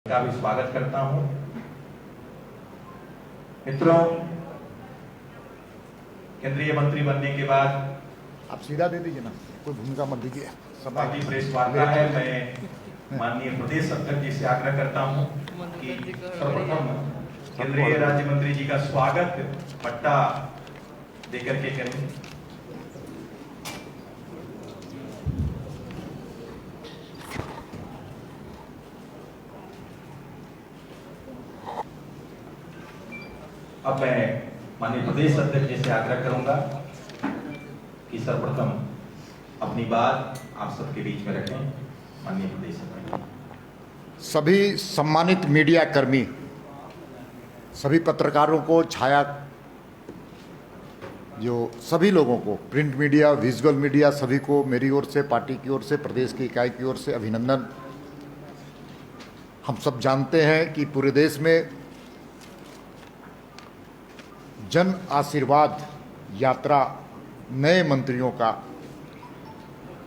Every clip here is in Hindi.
का भी स्वागत करता हूं। मित्रों, केंद्रीय मंत्री बनने के बाद आप सीधा दे दीजिए ना, कोई भूमिका मत दीजिए। पार्टी प्रेस वार्ता है। मैं माननीय प्रदेश अध्यक्ष जी से आग्रह करता हूं कि सर्वप्रथम केंद्रीय राज्य मंत्री जी का स्वागत पट्टा देकर के करें। अब मैं माननीय प्रदेश अध्यक्ष जी से आग्रह करूंगा कि सर्वप्रथम अपनी बात आप सबके बीच में रखें। माननीय प्रदेश अध्यक्ष। सभी सम्मानित मीडिया कर्मी, सभी पत्रकारों को, सभी लोगों को, प्रिंट मीडिया, विजुअल मीडिया, सभी को मेरी ओर से, पार्टी की ओर से, प्रदेश की इकाई की ओर से अभिनंदन। हम सब जानते हैं कि पूरे देश में जन आशीर्वाद यात्रा नए मंत्रियों का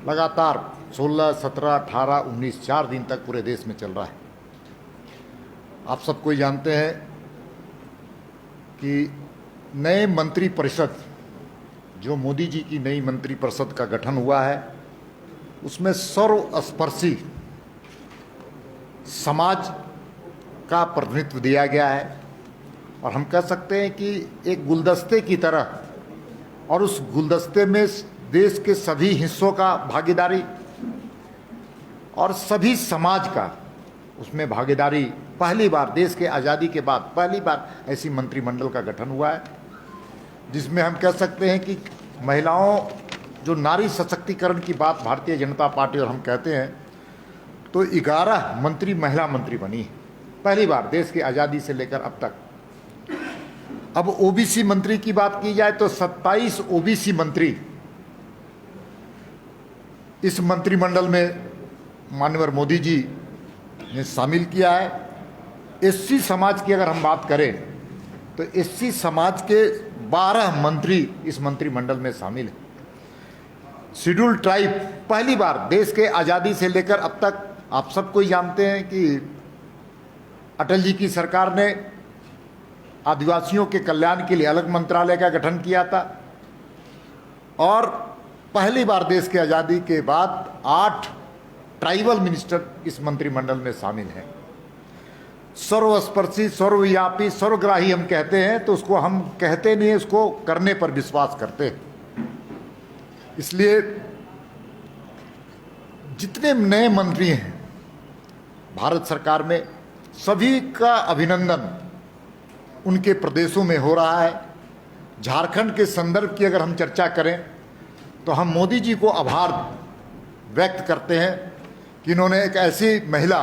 लगातार 16, 17, 18, 19 4 दिन तक पूरे देश में चल रहा है। आप सब कोई जानते हैं कि नए मंत्री परिषद, जो मोदी जी की नई मंत्री परिषद का गठन हुआ है, उसमें सर्वस्पर्शी समाज का प्रतिनिधित्व दिया गया है। और हम कह सकते हैं कि एक गुलदस्ते की तरह, और उस गुलदस्ते में देश के सभी हिस्सों का भागीदारी और सभी समाज का उसमें भागीदारी, पहली बार देश के आज़ादी के बाद पहली बार ऐसी मंत्रिमंडल का गठन हुआ है, जिसमें हम कह सकते हैं कि महिलाओं, जो नारी सशक्तिकरण की बात भारतीय जनता पार्टी और हम कहते हैं, तो 11 मंत्री महिला मंत्री बनी है, पहली बार देश की आज़ादी से लेकर अब तक। अब ओबीसी मंत्री की बात की जाए तो 27 ओबीसी मंत्री इस मंत्रिमंडल में माननीय मोदी जी ने शामिल किया है। एससी समाज की अगर हम बात करें तो एससी समाज के 12 मंत्री इस मंत्रिमंडल में शामिल हैं। शेड्यूल ट्राइब पहली बार देश के आज़ादी से लेकर अब तक, आप सबको ही जानते हैं कि अटल जी की सरकार ने आदिवासियों के कल्याण के लिए अलग मंत्रालय का गठन किया था, और पहली बार देश की आज़ादी के बाद 8 ट्राइबल मिनिस्टर इस मंत्रिमंडल में शामिल हैं। सर्वस्पर्शी, सर्वव्यापी, सर्वग्राही हम कहते हैं, तो उसको हम कहते नहीं, उसको करने पर विश्वास करते हैं। इसलिए जितने नए मंत्री हैं भारत सरकार में, सभी का अभिनंदन उनके प्रदेशों में हो रहा है। झारखंड के संदर्भ की अगर हम चर्चा करें तो हम मोदी जी को आभार व्यक्त करते हैं कि इन्होंने एक ऐसी महिला,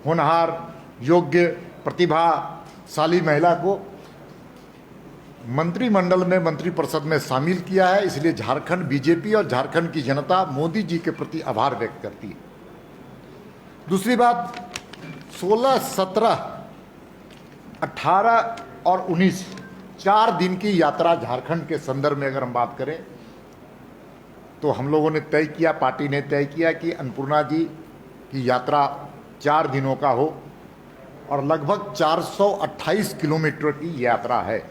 होनहार, योग्य, प्रतिभाशाली महिला को मंत्रिमंडल में, मंत्रिपरिषद में शामिल किया है। इसलिए झारखंड बीजेपी और झारखंड की जनता मोदी जी के प्रति आभार व्यक्त करती है। दूसरी बात, 16, 17, 18 और 19 4 दिन की यात्रा झारखंड के संदर्भ में अगर हम बात करें तो हम लोगों ने तय किया, पार्टी ने तय किया कि अन्नपूर्णा जी की यात्रा 4 दिनों का हो, और लगभग 428 किलोमीटर की यात्रा है।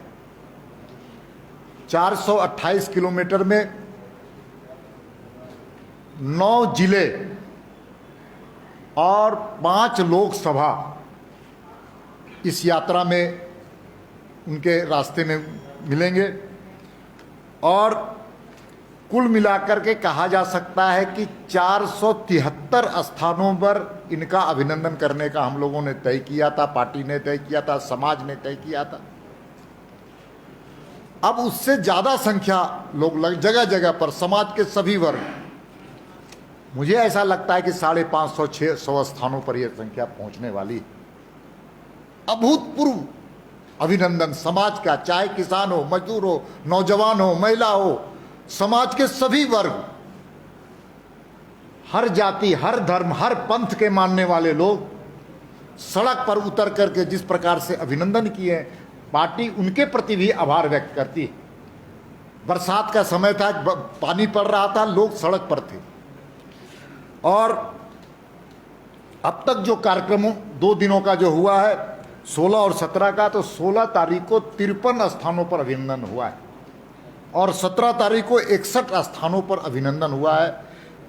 428 किलोमीटर में 9 जिले और 5 लोकसभा इस यात्रा में उनके रास्ते में मिलेंगे, और कुल मिलाकर के कहा जा सकता है कि 473 स्थानों पर इनका अभिनंदन करने का हम लोगों ने तय किया था, पार्टी ने तय किया था, समाज ने तय किया था। अब उससे ज़्यादा संख्या लोग जगह जगह पर, समाज के सभी वर्ग, मुझे ऐसा लगता है कि 550, 600 स्थानों पर यह संख्या पहुंचने वाली है। अभूतपूर्व अभिनंदन समाज का, चाहे किसान हो, मजदूर हो, नौजवान हो, महिला हो, समाज के सभी वर्ग, हर जाति, हर धर्म, हर पंथ के मानने वाले लोग सड़क पर उतर करके जिस प्रकार से अभिनंदन किए, पार्टी उनके प्रति भी आभार व्यक्त करती है। बरसात का समय था, पानी पड़ रहा था, लोग सड़क पर थे, और अब तक जो कार्यक्रमों 2 दिनों का जो हुआ है 16 और 17 का, तो 16 तारीख को 53 स्थानों पर अभिनंदन हुआ है और 17 तारीख को 61 स्थानों पर अभिनंदन हुआ है।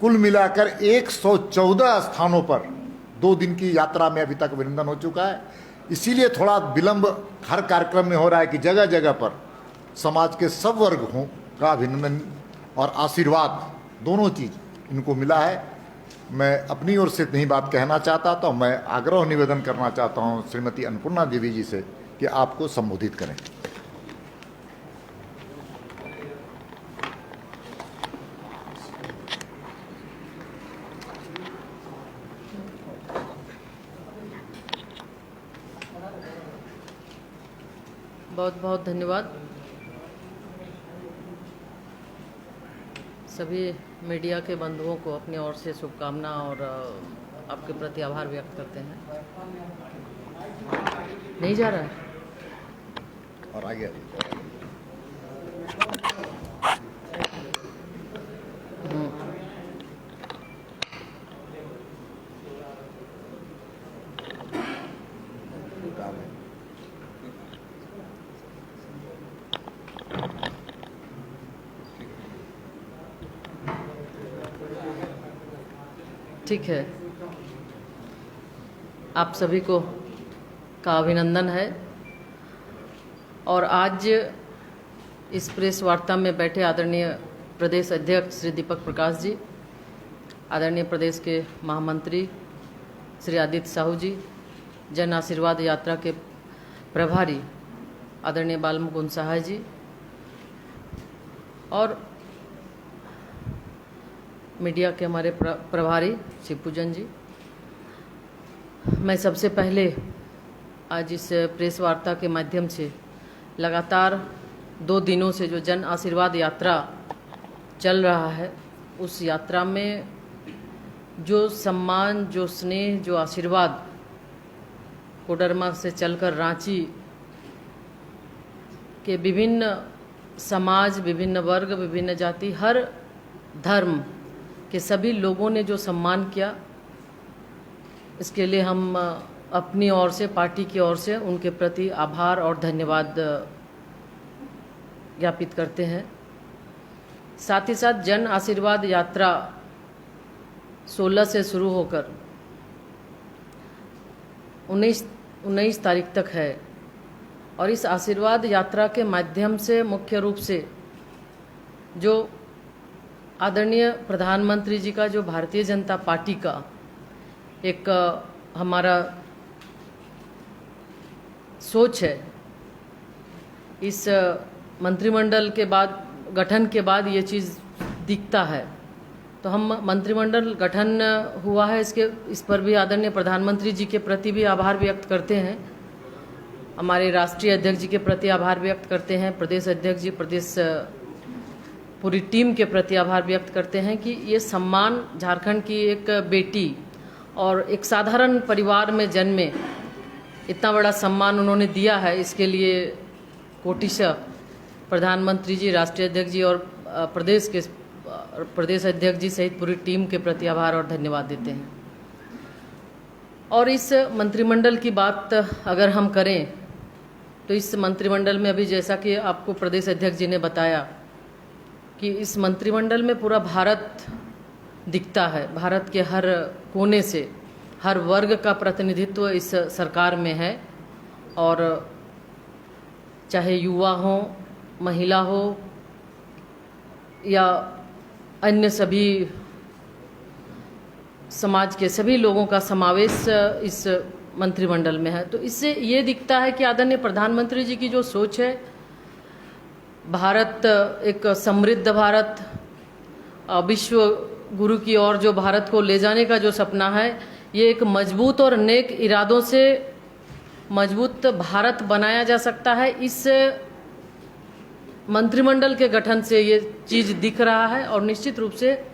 कुल मिलाकर 114 स्थानों पर 2 दिन की यात्रा में अभी तक अभिनंदन हो चुका है। इसीलिए थोड़ा विलंब हर कार्यक्रम में हो रहा है कि जगह जगह पर समाज के सब वर्ग हों का अभिनंदन और आशीर्वाद दोनों चीज़ इनको मिला है। मैं अपनी ओर से नहीं बात कहना चाहता, तो मैं आग्रह निवेदन करना चाहता हूं श्रीमती अन्नपूर्णा देवी जी से कि आपको संबोधित करें। बहुत बहुत धन्यवाद। सभी मीडिया के बंधुओं को अपनी ओर से शुभकामना और आपके प्रति आभार व्यक्त करते हैं। नहीं जा रहा है और आगे ठीक है, आप सभी को का अभिनंदन है। और आज इस प्रेस वार्ता में बैठे आदरणीय प्रदेश अध्यक्ष श्री दीपक प्रकाश जी, आदरणीय प्रदेश के महामंत्री श्री आदित्य साहू जी, जन आशीर्वाद यात्रा के प्रभारी आदरणीय बालमुकुंद सहाय जी और मीडिया के हमारे प्रभारी शिवपूजन जी। मैं सबसे पहले आज इस प्रेस वार्ता के माध्यम से लगातार 2 दिनों से जो जन आशीर्वाद यात्रा चल रहा है, उस यात्रा में जो सम्मान, जो स्नेह, जो आशीर्वाद कोडरमा से चलकर रांची के विभिन्न समाज, विभिन्न वर्ग, विभिन्न जाति, हर धर्म के सभी लोगों ने जो सम्मान किया, इसके लिए हम अपनी ओर से, पार्टी की ओर से उनके प्रति आभार और धन्यवाद ज्ञापित करते हैं। साथ ही साथ जन आशीर्वाद यात्रा 16 से शुरू होकर 19 तारीख तक है और इस आशीर्वाद यात्रा के माध्यम से मुख्य रूप से जो आदरणीय प्रधानमंत्री जी का, जो भारतीय जनता पार्टी का एक हमारा सोच है, इस मंत्रिमंडल के बाद, गठन के बाद ये चीज़ दिखता है। तो हम मंत्रिमंडल गठन हुआ है, इस पर भी आदरणीय प्रधानमंत्री जी के प्रति भी आभार व्यक्त करते हैं, हमारे राष्ट्रीय अध्यक्ष जी के प्रति आभार व्यक्त करते हैं, प्रदेश अध्यक्ष जी, प्रदेश पूरी टीम के प्रति आभार व्यक्त करते हैं कि ये सम्मान झारखंड की एक बेटी और एक साधारण परिवार में जन्मे इतना बड़ा सम्मान उन्होंने दिया है। इसके लिए कोटिशः प्रधानमंत्री जी, राष्ट्रीय अध्यक्ष जी और प्रदेश अध्यक्ष जी सहित पूरी टीम के प्रति आभार और धन्यवाद देते हैं। और इस मंत्रिमंडल की बात अगर हम करें तो इस मंत्रिमंडल में अभी जैसा कि आपको प्रदेश अध्यक्ष जी ने बताया कि इस मंत्रिमंडल में पूरा भारत दिखता है। भारत के हर कोने से, हर वर्ग का प्रतिनिधित्व इस सरकार में है और चाहे युवा हो, महिला हो या अन्य सभी समाज के सभी लोगों का समावेश इस मंत्रिमंडल में है। तो इससे ये दिखता है कि आदरणीय प्रधानमंत्री जी की जो सोच है, भारत एक समृद्ध भारत, विश्व गुरु की ओर जो भारत को ले जाने का जो सपना है, ये एक मजबूत और नेक इरादों से मजबूत भारत बनाया जा सकता है। इस मंत्रिमंडल के गठन से ये चीज़ दिख रहा है और निश्चित रूप से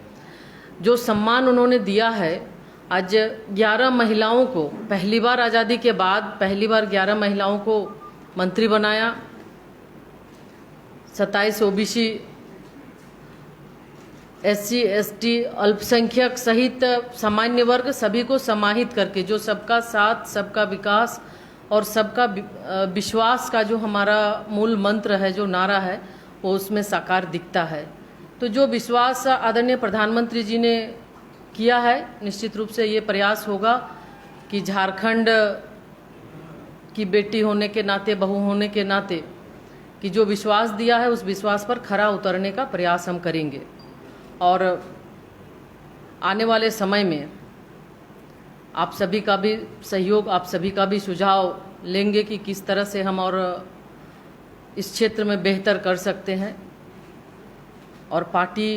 जो सम्मान उन्होंने दिया है, आज 11 महिलाओं को, पहली बार आज़ादी के बाद पहली बार 11 महिलाओं को मंत्री बनाया, 27 ओबीसी SC ST अल्पसंख्यक सहित सामान्य वर्ग सभी को समाहित करके जो सबका साथ, सबका विकास और सबका विश्वास का जो हमारा मूल मंत्र है, जो नारा है, वो उसमें साकार दिखता है। तो जो विश्वास आदरणीय प्रधानमंत्री जी ने किया है, निश्चित रूप से ये प्रयास होगा कि झारखंड की बेटी होने के नाते, बहू होने के नाते, कि जो विश्वास दिया है उस विश्वास पर खरा उतरने का प्रयास हम करेंगे। और आने वाले समय में आप सभी का भी सहयोग, आप सभी का भी सुझाव लेंगे कि किस तरह से हम और इस क्षेत्र में बेहतर कर सकते हैं। और पार्टी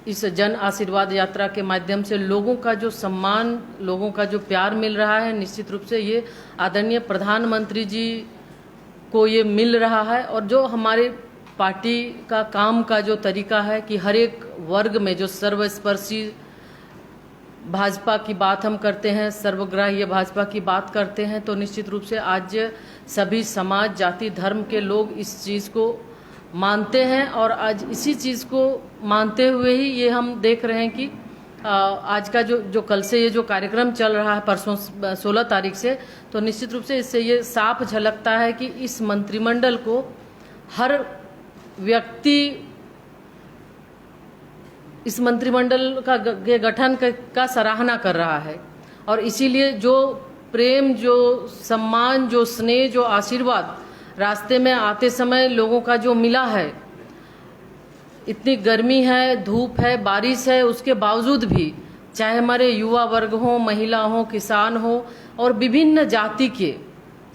इस जन आशीर्वाद यात्रा के माध्यम से लोगों का जो सम्मान, लोगों का जो प्यार मिल रहा है, निश्चित रूप से ये आदरणीय प्रधानमंत्री जी को ये मिल रहा है। और जो हमारे पार्टी का काम का जो तरीका है कि हर एक वर्ग में जो सर्वस्पर्शी भाजपा की बात हम करते हैं, सर्वग्राह्य भाजपा की बात करते हैं, तो निश्चित रूप से आज सभी समाज, जाति, धर्म के लोग इस चीज़ को मानते हैं। और आज इसी चीज़ को मानते हुए ही ये हम देख रहे हैं कि आज का जो कल से ये जो कार्यक्रम चल रहा है, परसों 16 तारीख से, तो निश्चित रूप से इससे ये साफ झलकता है कि इस मंत्रिमंडल को हर व्यक्ति इस मंत्रिमंडल का गठन का सराहना कर रहा है। और इसीलिए जो प्रेम, जो सम्मान, जो स्नेह, जो आशीर्वाद रास्ते में आते समय लोगों का जो मिला है, इतनी गर्मी है, धूप है, बारिश है, उसके बावजूद भी चाहे हमारे युवा वर्ग हो, महिला हो, किसान हो और विभिन्न जाति के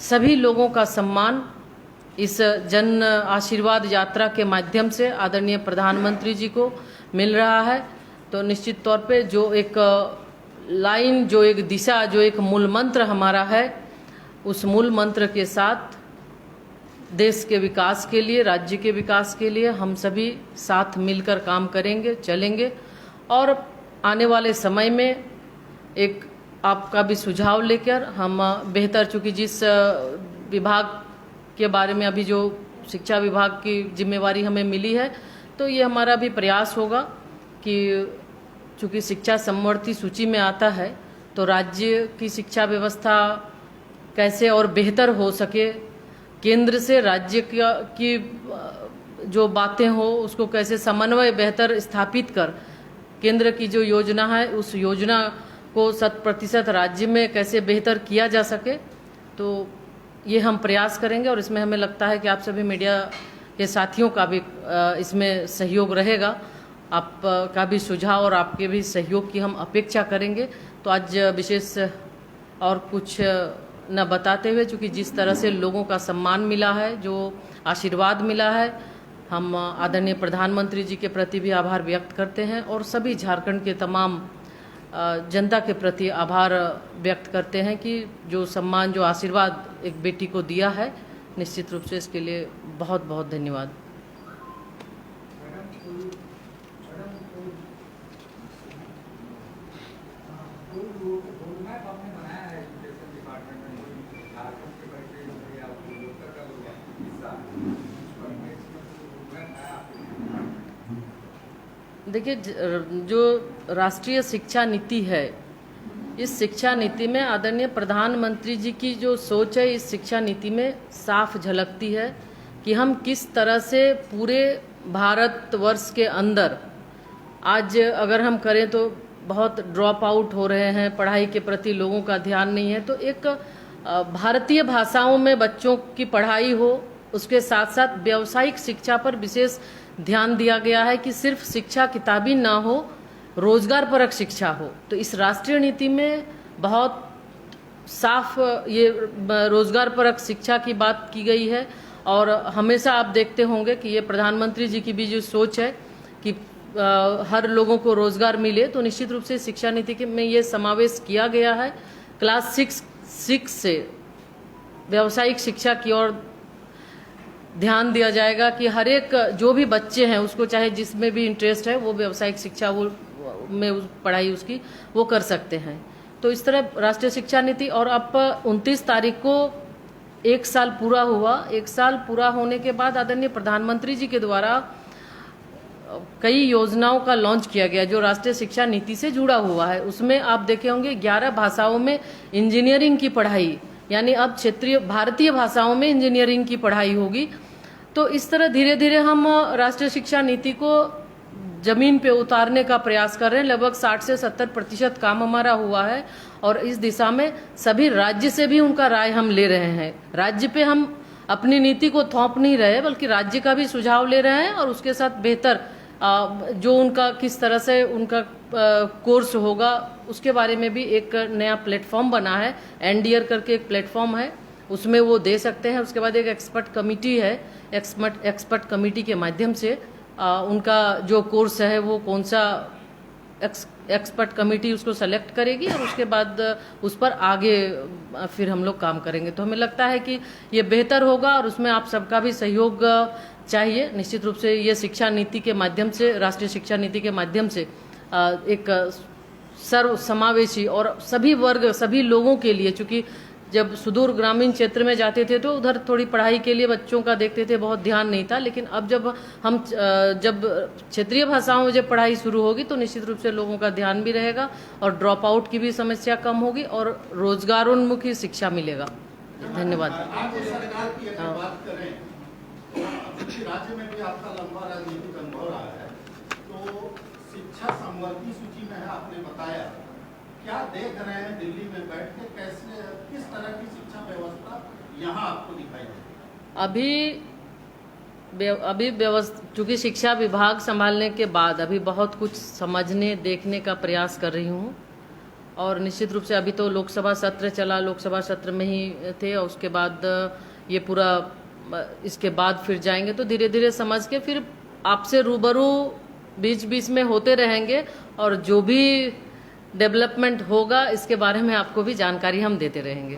सभी लोगों का सम्मान इस जन आशीर्वाद यात्रा के माध्यम से आदरणीय प्रधानमंत्री जी को मिल रहा है। तो निश्चित तौर पे जो एक लाइन, जो एक दिशा, जो एक मूल मंत्र हमारा है, उस मूल मंत्र के साथ देश के विकास के लिए, राज्य के विकास के लिए हम सभी साथ मिलकर काम करेंगे, चलेंगे। और आने वाले समय में एक आपका भी सुझाव लेकर हम बेहतर, चूँकि जिस विभाग के बारे में अभी जो शिक्षा विभाग की जिम्मेवारी हमें मिली है, तो ये हमारा भी प्रयास होगा कि चूँकि शिक्षा समवर्ती सूची में आता है, तो राज्य की शिक्षा व्यवस्था कैसे और बेहतर हो सके, केंद्र से राज्य की जो बातें हो उसको कैसे समन्वय बेहतर स्थापित कर केंद्र की जो योजना है उस योजना को 100% राज्य में कैसे बेहतर किया जा सके, तो ये हम प्रयास करेंगे। और इसमें हमें लगता है कि आप सभी मीडिया के साथियों का भी इसमें सहयोग रहेगा, आप का भी सुझाव और आपके भी सहयोग की हम अपेक्षा करेंगे। तो आज विशेष और कुछ न बताते हुए, चूँकि जिस तरह से लोगों का सम्मान मिला है, जो आशीर्वाद मिला है, हम आदरणीय प्रधानमंत्री जी के प्रति भी आभार व्यक्त करते हैं और सभी झारखंड के तमाम जनता के प्रति आभार व्यक्त करते हैं कि जो सम्मान, जो आशीर्वाद एक बेटी को दिया है, निश्चित रूप से इसके लिए बहुत बहुत धन्यवाद। देखिए, जो राष्ट्रीय शिक्षा नीति है, इस शिक्षा नीति में आदरणीय प्रधानमंत्री जी की जो सोच है, इस शिक्षा नीति में साफ झलकती है कि हम किस तरह से पूरे भारतवर्ष के अंदर आज अगर हम करें तो बहुत ड्रॉप आउट हो रहे हैं, पढ़ाई के प्रति लोगों का ध्यान नहीं है। तो एक भारतीय भाषाओं में बच्चों की पढ़ाई हो, उसके साथ साथ व्यावसायिक शिक्षा पर विशेष ध्यान दिया गया है कि सिर्फ शिक्षा किताबी ना हो, रोजगार परक शिक्षा हो। तो इस राष्ट्रीय नीति में बहुत साफ ये रोजगार परक शिक्षा की बात की गई है। और हमेशा आप देखते होंगे कि ये प्रधानमंत्री जी की भी जो सोच है कि हर लोगों को रोजगार मिले, तो निश्चित रूप से शिक्षा नीति में ये समावेश किया गया है। क्लास 6 से व्यावसायिक शिक्षा की ओर ध्यान दिया जाएगा कि हर एक जो भी बच्चे हैं उसको चाहे जिसमें भी इंटरेस्ट है वो व्यावसायिक शिक्षा वो में पढ़ाई उसकी वो कर सकते हैं। तो इस तरह राष्ट्रीय शिक्षा नीति, और अब 29 तारीख को 1 साल पूरा हुआ। 1 साल पूरा होने के बाद आदरणीय प्रधानमंत्री जी के द्वारा कई योजनाओं का लॉन्च किया गया जो राष्ट्रीय शिक्षा नीति से जुड़ा हुआ है। उसमें आप देखे होंगे 11 भाषाओं में इंजीनियरिंग की पढ़ाई, यानी अब क्षेत्रीय भारतीय भाषाओं में इंजीनियरिंग की पढ़ाई होगी। तो इस तरह धीरे धीरे हम राष्ट्रीय शिक्षा नीति को जमीन पे उतारने का प्रयास कर रहे हैं। लगभग 60 से 70% काम हमारा हुआ है और इस दिशा में सभी राज्य से भी उनका राय हम ले रहे हैं। राज्य पे हम अपनी नीति को थोप नहीं रहे बल्कि राज्य का भी सुझाव ले रहे हैं और उसके साथ बेहतर जो उनका किस तरह से उनका कोर्स होगा उसके बारे में भी एक नया प्लेटफॉर्म बना है। एनडीआर करके एक प्लेटफॉर्म है, उसमें वो दे सकते हैं। उसके बाद एक एक्सपर्ट कमेटी है, एक्सपर्ट कमेटी के माध्यम से उनका जो कोर्स है वो कौन सा एक्सपर्ट कमेटी उसको सेलेक्ट करेगी और उसके बाद उस पर आगे फिर हम लोग काम करेंगे। तो हमें लगता है कि ये बेहतर होगा और उसमें आप सबका भी सहयोग चाहिए। निश्चित रूप से ये शिक्षा नीति के माध्यम से, राष्ट्रीय शिक्षा नीति के माध्यम से एक सर्व समावेशी और सभी वर्ग, सभी लोगों के लिए, चूंकि जब सुदूर ग्रामीण क्षेत्र में जाते थे तो उधर थोड़ी पढ़ाई के लिए बच्चों का देखते थे, बहुत ध्यान नहीं था। लेकिन अब जब क्षेत्रीय भाषाओं में जब पढ़ाई शुरू होगी तो निश्चित रूप से लोगों का ध्यान भी रहेगा और ड्रॉप आउट की भी समस्या कम होगी और रोजगारोन्मुखी शिक्षा मिलेगा। धन्यवाद। राज्य सरकार की अगर बात करें तो राज्य में भी आपका लंबा राजनीतिक अनुभव रहा है, तो शिक्षा समवर्ती सूची में है, आपने बताया। क्या देख रहे हैं दिल्ली में बैठ के, कैसे किस तरह की शिक्षा व्यवस्था यहाँ आपको दिखाई दे? अभी व्यवस्था, चूंकि शिक्षा विभाग संभालने के बाद अभी बहुत कुछ समझने देखने का प्रयास कर रही हूँ और निश्चित रूप से अभी तो लोकसभा सत्र चला, लोकसभा सत्र में ही थे और उसके बाद ये पूरा, इसके बाद फिर जाएंगे तो धीरे धीरे समझ के फिर आपसे रूबरू बीच बीच में होते रहेंगे और जो भी डेवलपमेंट होगा इसके बारे में आपको भी जानकारी हम देते रहेंगे।